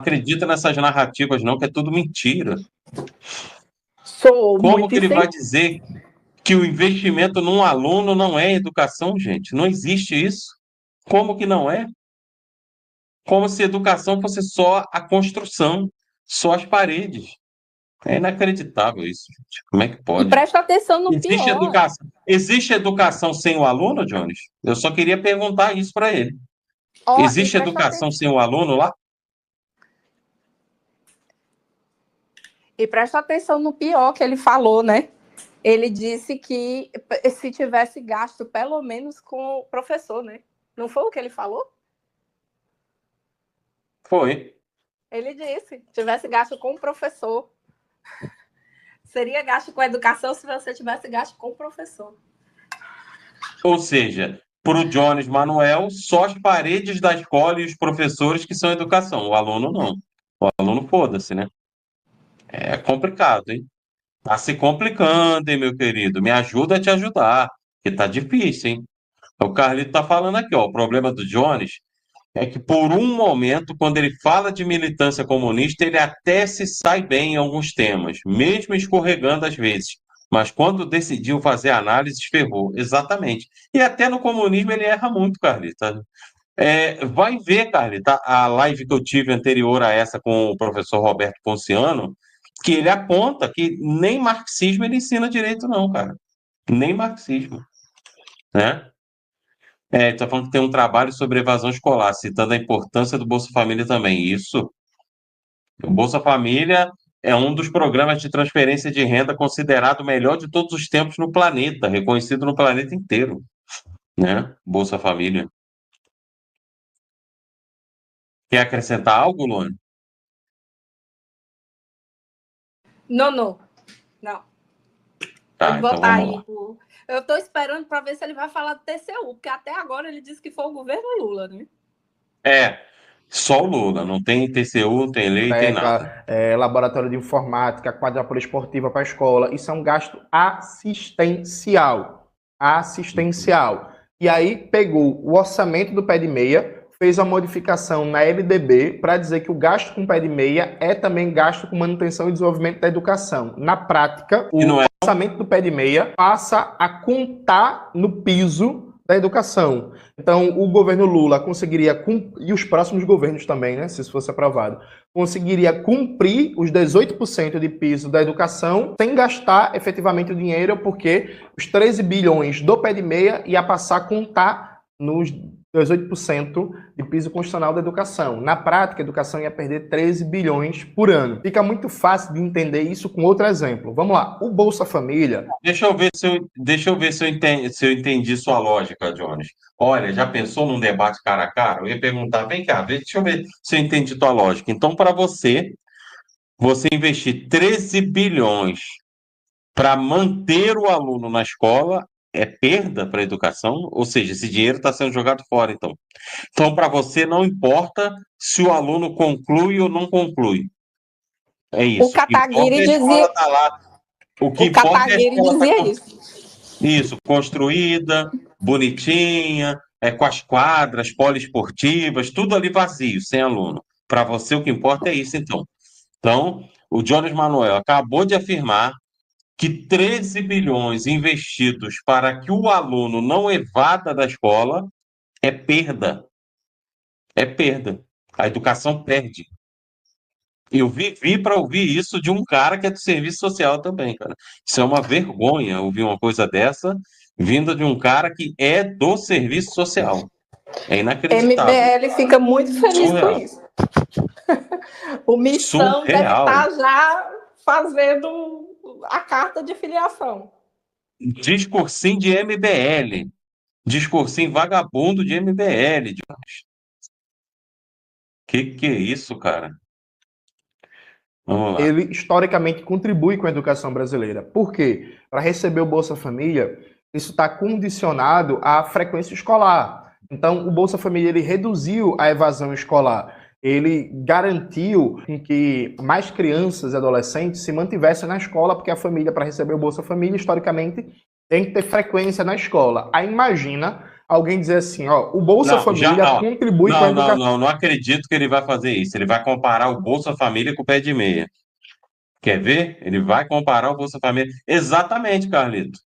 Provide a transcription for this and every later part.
acredita nessas narrativas, não, que é tudo mentira. Sou Como muito que ele vai incentivo. dizer que o investimento num aluno não é educação, gente? Não existe isso. Como que não é? Como se educação fosse só a construção, só as paredes. É inacreditável isso, gente. Como é que E pode? presta atenção no pior. Existe educação sem o aluno, Jones? Eu só queria perguntar isso para ele. Ó, e Existe presta educação atenção. sem o aluno lá? E presta atenção no pior que ele falou, né? Ele disse que se tivesse gasto pelo menos com o professor, né? Não foi o que ele falou? Foi. Ele disse, tivesse gasto com o professor. Seria gasto com a educação se você tivesse gasto com o professor. Ou seja, para o Jones Manuel, só as paredes da escola e os professores que são educação. O aluno não. O aluno foda-se, né? É complicado, hein? Tá se complicando, hein, meu querido? Me ajuda a te ajudar, que tá difícil, hein? O Carlito tá falando aqui, ó. O problema do Jones é que, por um momento, quando ele fala de militância comunista, ele até se sai bem em alguns temas, mesmo escorregando às vezes. Mas quando decidiu fazer análise, ferrou. Exatamente. E até no comunismo ele erra muito, Carlito. Vai ver, Carlito, a live que eu tive anterior a essa com o professor Roberto Ponciano, que ele aponta que nem marxismo ele ensina direito, não, cara. Nem marxismo, né? Está falando que tem um trabalho sobre evasão escolar, citando a importância do Bolsa Família também. Isso, o Bolsa Família é um dos programas de transferência de renda considerado o melhor de todos os tempos no planeta, reconhecido no planeta inteiro, né? Bolsa Família. Quer acrescentar algo, Luane? Não, não. Tá, Pode então botar vamos aí. lá. Eu estou esperando para ver se ele vai falar do TCU, porque até agora ele disse que foi o governo Lula, né? Só o Lula, não tem TCU, não tem lei, tem nada. Laboratório de informática, quadra poliesportiva para a escola. Isso é um gasto assistencial. Assistencial. E aí pegou o orçamento do pé de meia, fez uma modificação na LDB para dizer que o gasto com pé de meia é também gasto com manutenção e desenvolvimento da educação. Na prática, o orçamento do pé de meia passa a contar no piso da educação. Então, o governo Lula conseguiria, e os próximos governos também, né, se isso fosse aprovado, conseguiria cumprir os 18% de piso da educação sem gastar efetivamente o dinheiro, porque os 13 bilhões do pé de meia ia passar a contar nos 18% de piso constitucional da educação. Na prática, a educação ia perder 13 bilhões por ano. Fica muito fácil de entender isso com outro exemplo. Vamos lá, o Bolsa Família... Deixa eu ver se eu entendi sua lógica, Jones. Olha, já pensou num debate cara a cara? Eu ia perguntar, vem cá, deixa eu ver se eu entendi tua lógica. Então, para você investir 13 bilhões para manter o aluno na escola é perda para a educação? Ou seja, esse dinheiro está sendo jogado fora, então. Então, para você, não importa se o aluno conclui ou não conclui. É isso. O Kataguiri dizia... Tá lá. O que o importa é a Kataguiri escola dizia tá isso. Isso, construída, bonitinha, com as quadras poliesportivas, tudo ali vazio, sem aluno. Para você, o que importa é isso, então. Então, o Jones Manuel acabou de afirmar que 13 bilhões investidos para que o aluno não evada da escola é perda. É perda. A educação perde. Eu vivi para ouvir isso de um cara que é do serviço social também, cara. Isso é uma vergonha ouvir uma coisa dessa vinda de um cara que é do serviço social. É inacreditável. MBL fica muito feliz Surreal. com isso. O Missão deve Surreal. estar já fazendo a carta de filiação. Discursinho de MBL. Discursinho vagabundo de MBL. Que é isso, cara? Vamos lá. Ele historicamente contribui com a educação brasileira. Por quê? Para receber o Bolsa Família, isso está condicionado à frequência escolar. Então, o Bolsa Família ele reduziu a evasão escolar. Ele garantiu que mais crianças e adolescentes se mantivessem na escola, porque a família, para receber o Bolsa Família, historicamente, tem que ter frequência na escola. Aí imagina alguém dizer assim, ó, o Bolsa Não, Família já, ó, contribui com a educação. não acredito que ele vai fazer isso. Ele vai comparar o Bolsa Família com o pé de meia. Quer ver? Ele vai comparar o Bolsa Família. Exatamente, Carlito.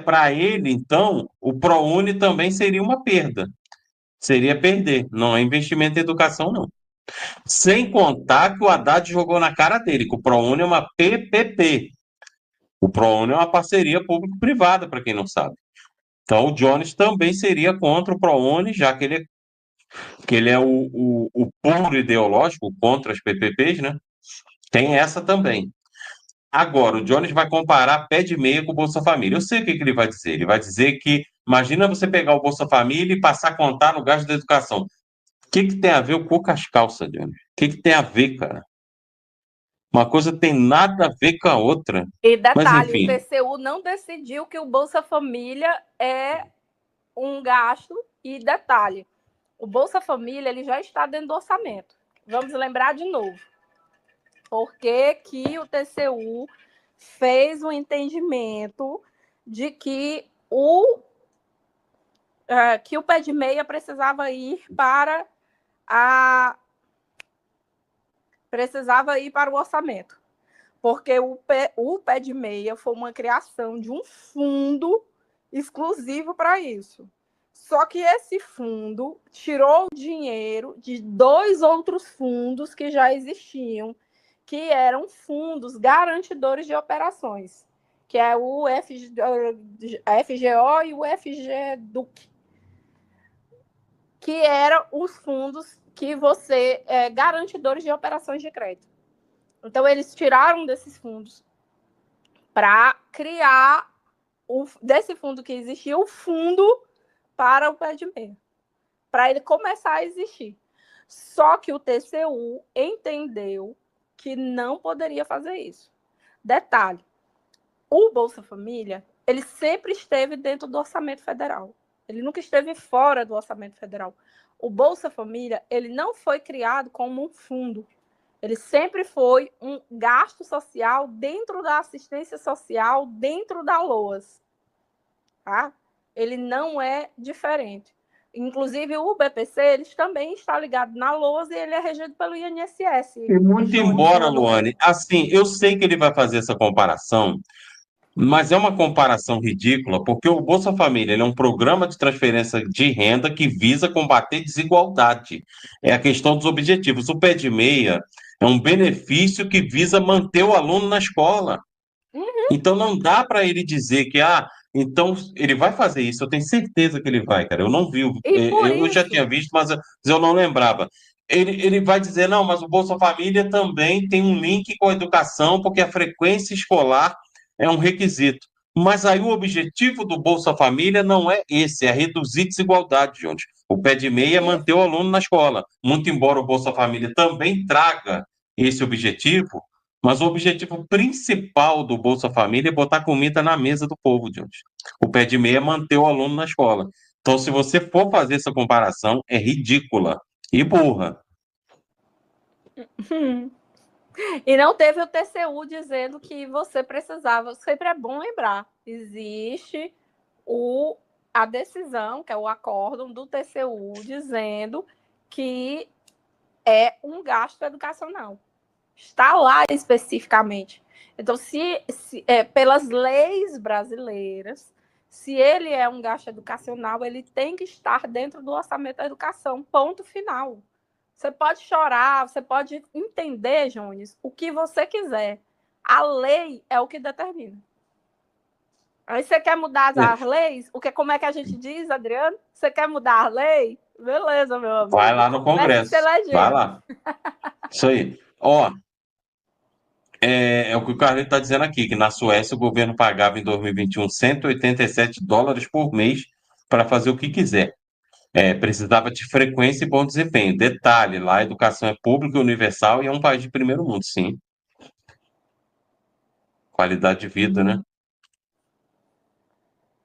Para ele, então, o ProUni também seria uma perda. Seria perder. Não é investimento em educação, não. Sem contar que o Haddad jogou na cara dele, que o ProUni é uma PPP. O ProUni é uma parceria público-privada, para quem não sabe. Então, o Jones também seria contra o ProUni, já que ele é o puro ideológico contra as PPPs, né? Tem essa também. Agora, o Jones vai comparar pé de meia com o Bolsa Família. Eu sei o que ele vai dizer. Ele vai dizer que, imagina você pegar o Bolsa Família e passar a contar no gasto da educação. O que tem a ver o cu com as calças, Jones? O que tem a ver, cara? Uma coisa tem nada a ver com a outra. E Mas, detalhe, o enfim, TCU não decidiu que o Bolsa Família é um gasto. E detalhe, o Bolsa Família ele já está dentro do orçamento. Vamos lembrar de novo. Por que o TCU fez um entendimento de que o pé de meia precisava ir para o orçamento. Porque o pé de meia foi uma criação de um fundo exclusivo para isso. Só que esse fundo tirou o dinheiro de 2 outros fundos que já existiam, que eram fundos garantidores de operações, que é o FGO e o FGDUC, que eram os fundos que garantidores de operações de crédito. Então, eles tiraram desses fundos para criar, desse fundo que existia, o fundo para o pé de meia, para ele começar a existir. Só que o TCU entendeu que não poderia fazer isso. Detalhe, o Bolsa Família, ele sempre esteve dentro do orçamento federal. Ele nunca esteve fora do orçamento federal. O Bolsa Família, ele não foi criado como um fundo. Ele sempre foi um gasto social dentro da assistência social, dentro da LOAS. Tá? Ele não é diferente. Inclusive, o BPC eles também está ligado na LOAS e ele é regido pelo INSS. muito embora, Luane, assim, eu sei que ele vai fazer essa comparação, mas é uma comparação ridícula, porque o Bolsa Família ele é um programa de transferência de renda que visa combater desigualdade. É a questão dos objetivos. O pé de meia é um benefício que visa manter o aluno na escola. Então não dá para ele dizer que, então ele vai fazer isso. Eu tenho certeza que ele vai, cara. Eu não vi, E por eu já isso, tinha visto, mas eu não lembrava. Ele vai dizer, não, mas o Bolsa Família também tem um link com a educação, porque a frequência escolar é um requisito. Mas aí o objetivo do Bolsa Família não é esse, é reduzir desigualdade, gente. O pé de meia é manter o aluno na escola. Muito embora o Bolsa Família também traga esse objetivo, mas o objetivo principal do Bolsa Família é botar comida na mesa do povo, gente. O pé de meia é manter o aluno na escola. Então, se você for fazer essa comparação, é ridícula e burra. E não teve o TCU dizendo que você precisava. Sempre é bom lembrar. Existe a decisão, que é o acórdão do TCU, dizendo que é um gasto educacional. Está lá especificamente. Então, pelas leis brasileiras, se ele é um gasto educacional, ele tem que estar dentro do orçamento da educação. Ponto final. Você pode chorar, você pode entender, Jones, o que você quiser. A lei é o que determina. Aí você quer mudar as leis? Como é que a gente diz, Adriano? Você quer mudar a lei? Beleza, meu amigo. Vai lá no Congresso. Vai lá. Isso aí. Ó, é o que o Carlinhos está dizendo aqui, que na Suécia o governo pagava em 2021 $187 por mês para fazer o que quiser. Precisava de frequência e bom desempenho. Detalhe, lá a educação é pública e universal e é um país de primeiro mundo, sim. Qualidade de vida, né?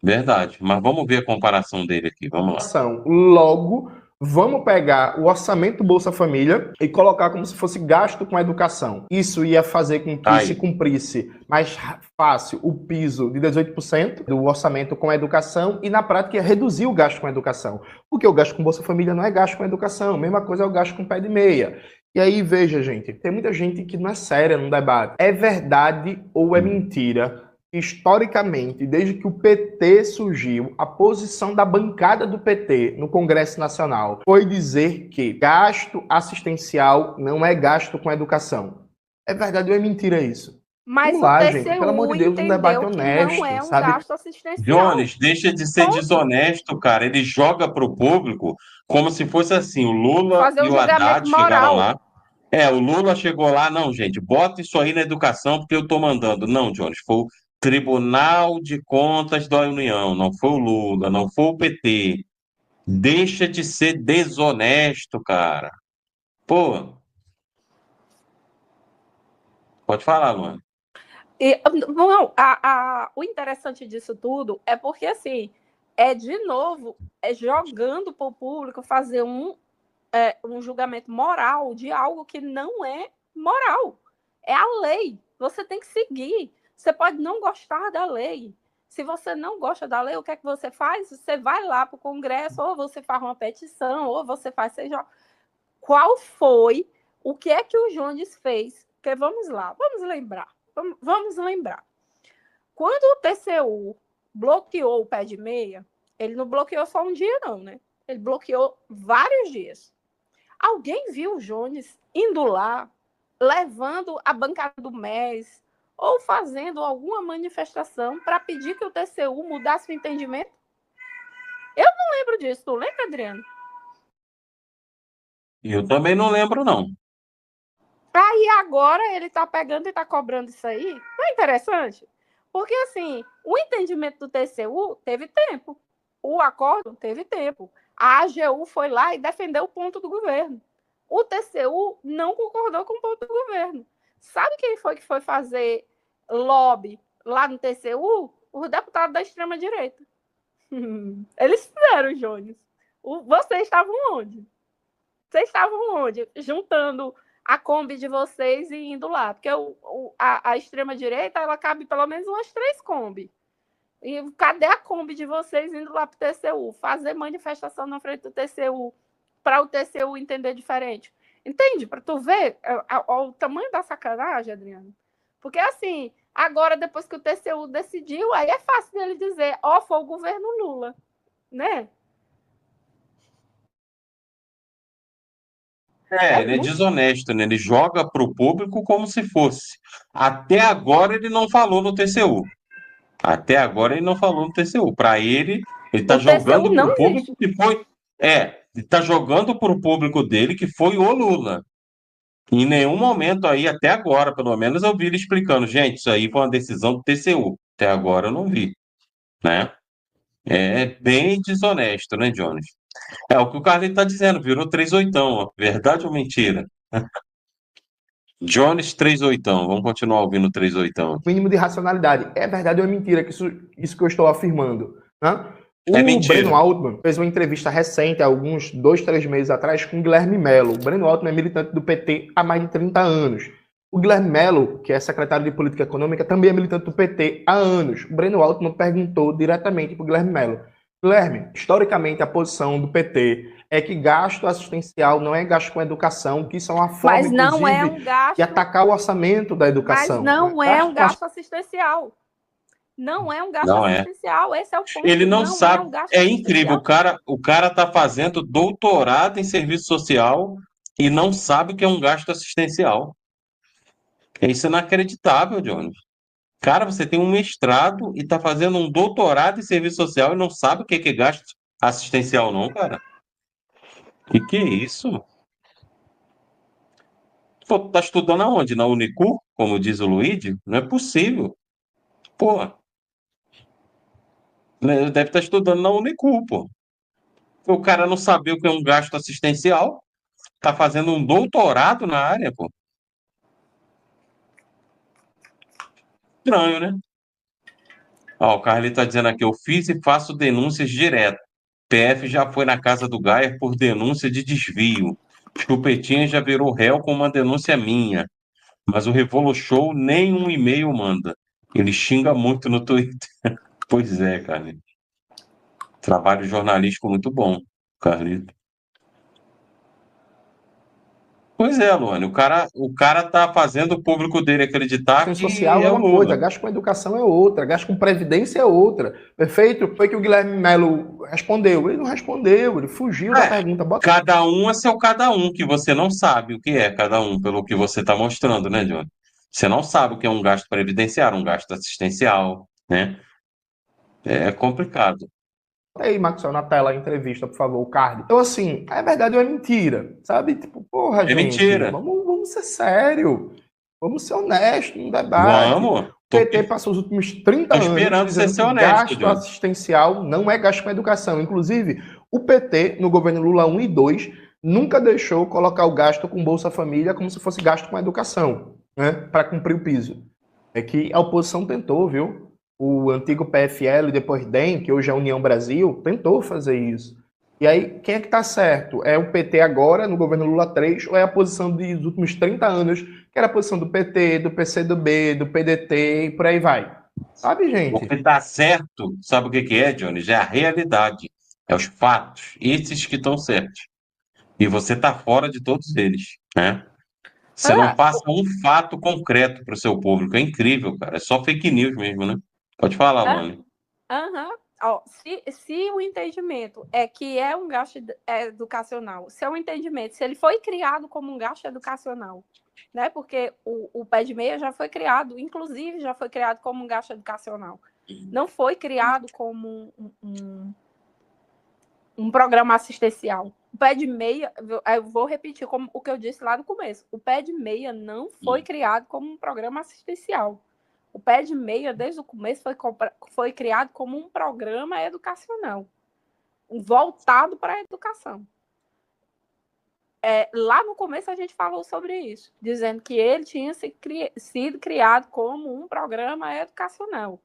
Verdade. Mas vamos ver a comparação dele aqui. Vamos lá. Logo, vamos pegar o orçamento do Bolsa Família e colocar como se fosse gasto com a educação. Isso ia fazer com que se cumprisse mais fácil o piso de 18% do orçamento com a educação e, na prática, ia reduzir o gasto com a educação. Porque o gasto com Bolsa Família não é gasto com a educação, a mesma coisa é o gasto com pé de meia. E aí, veja, gente, tem muita gente que não é séria no debate. É verdade ou é mentira? Historicamente, desde que o PT surgiu, a posição da bancada do PT no Congresso Nacional foi dizer que gasto assistencial não é gasto com educação. É verdade ou é mentira isso? Mas Vamos lá, o gente, pelo amor de Deus, um debate honesto, não é um sabe? gasto assistencial. Jones, deixa de ser desonesto, cara. Ele joga pro público como se fosse assim, o Lula e o Haddad chegaram lá. O Lula chegou lá, não, gente, bota isso aí na educação porque eu tô mandando. Não, Jones, foi o Tribunal de Contas da União, não foi o Lula, não foi o PT. Deixa de ser desonesto, cara. Pô, pode falar, Luana. Não, o interessante disso tudo é porque, assim, de novo, jogando para o público fazer um julgamento moral de algo que não é moral. É a lei. Você tem que seguir. Você pode não gostar da lei. Se você não gosta da lei, o que é que você faz? Você vai lá para o Congresso, ou você faz uma petição, ou você faz, seja... Qual foi, o que é que o Jones fez? Porque vamos lá, vamos lembrar. Quando o TCU bloqueou o pé de meia, ele não bloqueou só um dia, não, né? Ele bloqueou vários dias. Alguém viu o Jones indo lá, levando a bancada do MES, ou fazendo alguma manifestação para pedir que o TCU mudasse o entendimento? Eu não lembro disso. Tu lembra, Adriano? Eu também não lembro, não. Aí agora ele está pegando e está cobrando isso aí. Não é interessante? Porque, assim, o entendimento do TCU teve tempo. O acordo teve tempo. A AGU foi lá e defendeu o ponto do governo. O TCU não concordou com o ponto do governo. Sabe quem foi que foi fazer lobby lá no TCU? Os deputados da extrema-direita. Eles fizeram, Jones. Vocês estavam onde? Vocês estavam onde? Juntando a Kombi de vocês e indo lá. Porque a extrema-direita, ela cabe pelo menos umas 3 Kombi. E cadê a Kombi de vocês indo lá para o TCU? Fazer manifestação na frente do TCU, para o TCU entender diferente. Entende? Para tu ver o tamanho da sacanagem, Adriano. Porque, assim, agora, depois que o TCU decidiu, aí é fácil dele dizer, foi o governo Lula, né? Ele é desonesto, né? Ele joga para o público como se fosse. Até agora ele não falou no TCU. Até agora ele não falou no TCU. Para ele está jogando para o público que foi. Ele está jogando para o público dele que foi o Lula. Em nenhum momento aí, até agora, pelo menos, eu vi ele explicando, gente, isso aí foi uma decisão do TCU. Até agora eu não vi, né? É bem desonesto, né, Jones? É o que o Carlinhos está dizendo, virou 38, ó. Verdade ou mentira? Jones 38. Vamos continuar ouvindo 38. Mínimo de racionalidade. É verdade ou é mentira que isso que eu estou afirmando? Né? É mentira. Breno Altman fez uma entrevista recente, alguns 2, 3 meses atrás, com o Guilherme Mello. O Breno Altman é militante do PT há mais de 30 anos. O Guilherme Mello, que é secretário de Política Econômica, também é militante do PT há anos. O Breno Altman perguntou diretamente para o Guilherme Mello. Guilherme, historicamente a posição do PT é que gasto assistencial não é gasto com educação, que isso é uma forma, mas não é um gasto, de atacar o orçamento da educação. Mas não é um gasto assistencial. Não é um gasto assistencial, esse é o ponto. Ele não sabe, é incrível, o cara está fazendo doutorado em serviço social e não sabe o que é um gasto assistencial. Isso é inacreditável, Johnny. Cara, você tem um mestrado e está fazendo um doutorado em serviço social e não sabe o que é gasto assistencial, não, cara. Que é isso? Pô, tu tá estudando aonde? Na Unicu, como diz o Luigi? Não é possível. Pô. Deve estar estudando na Unicu, pô. O cara não sabia o que é um gasto assistencial, tá fazendo um doutorado na área, pô. Estranho, né? Ó, o Carly tá dizendo aqui, eu fiz e faço denúncias direto. PF já foi na casa do Gaia por denúncia de desvio. Chupetinha já virou réu com uma denúncia minha. Mas o Revolution nem um e-mail manda. Ele xinga muito no Twitter. Pois é, cara. Trabalho jornalístico muito bom, Carlito. Pois é, Luane. O cara tá fazendo o público dele acreditar Gasto que social é é o uma coisa, Lula. gasto com educação é outra, gasto com previdência é outra. Perfeito? Foi que o Guilherme Melo respondeu. Ele não respondeu, ele fugiu da É, pergunta. Bota cada um é seu cada um, que você não sabe o que é cada um, pelo que você está mostrando, né, Johnny? Você não sabe o que é um gasto previdenciário, um gasto assistencial, né? É complicado. aí, Maxwell, na tela a entrevista, por favor, o card. Então, assim, é verdade ou é mentira? Sabe? Tipo, porra, É gente, mentira. vamos ser sério. Vamos ser honestos no debate. O Vamos. PT passou os últimos 30 Tô anos esperando você dizendo ser que honesto, gasto Johnny. assistencial não é gasto com educação. Inclusive, o PT, no governo Lula 1 e 2, nunca deixou colocar o gasto com Bolsa Família como se fosse gasto com educação, né? Para cumprir o piso. É que a oposição tentou, viu? O antigo PFL, depois DEM, que hoje é a União Brasil, tentou fazer isso. E aí, quem é que está certo? É o PT agora, no governo Lula 3, ou é a posição dos últimos 30 anos, que era a posição do PT, do PCdoB, do PDT e por aí vai? Sabe, O gente? que está certo, sabe o que que é, Johnny? Já é a realidade. É os fatos. Esses que estão certos. E você está fora de todos eles, né? Você não Ah, passa um fato concreto para o seu público. É incrível, cara. É só fake news mesmo, né? Pode falar, ah, Luane. aham. Ó, se o entendimento é que é um gasto educacional, se é um entendimento, se ele foi criado como um gasto educacional, né? Porque o pé de meia já foi criado, inclusive já foi criado como um gasto educacional. Não foi criado como um programa assistencial. O pé de meia, eu vou repetir como o que eu disse lá no começo. O pé de meia não foi criado como um programa assistencial. O pé de meia, desde o começo, foi criado como um programa educacional, voltado para a educação. Lá no começo a gente falou sobre isso, dizendo que ele tinha sido criado como um programa educacional,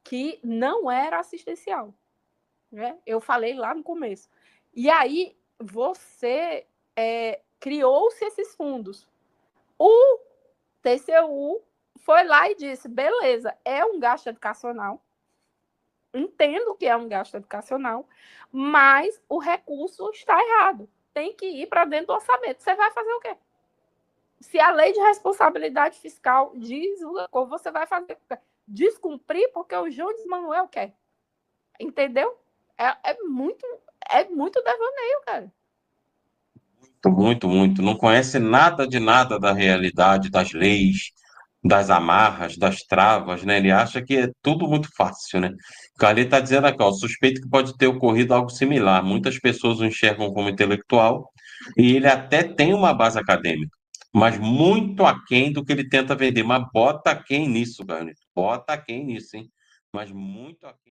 que não era assistencial. Né? Eu falei lá no começo. E aí, criou-se esses fundos. O TCU foi lá e disse, beleza, é um gasto educacional, entendo que é um gasto educacional, mas o recurso está errado. Tem que ir para dentro do orçamento. Você vai fazer o quê? Se a lei de responsabilidade fiscal diz uma coisa, você vai fazer descumprir porque o Jones Manuel quer. Entendeu? É muito devaneio, cara. Muito, muito. Não conhece nada de nada da realidade, das leis, das amarras, das travas, né? Ele acha que é tudo muito fácil, né? O Carli está dizendo aqui, ó, suspeito que pode ter ocorrido algo similar. Muitas pessoas o enxergam como intelectual e ele até tem uma base acadêmica, mas muito aquém do que ele tenta vender. Mas bota quem nisso, Carli? Bota quem nisso, hein? Mas muito aquém.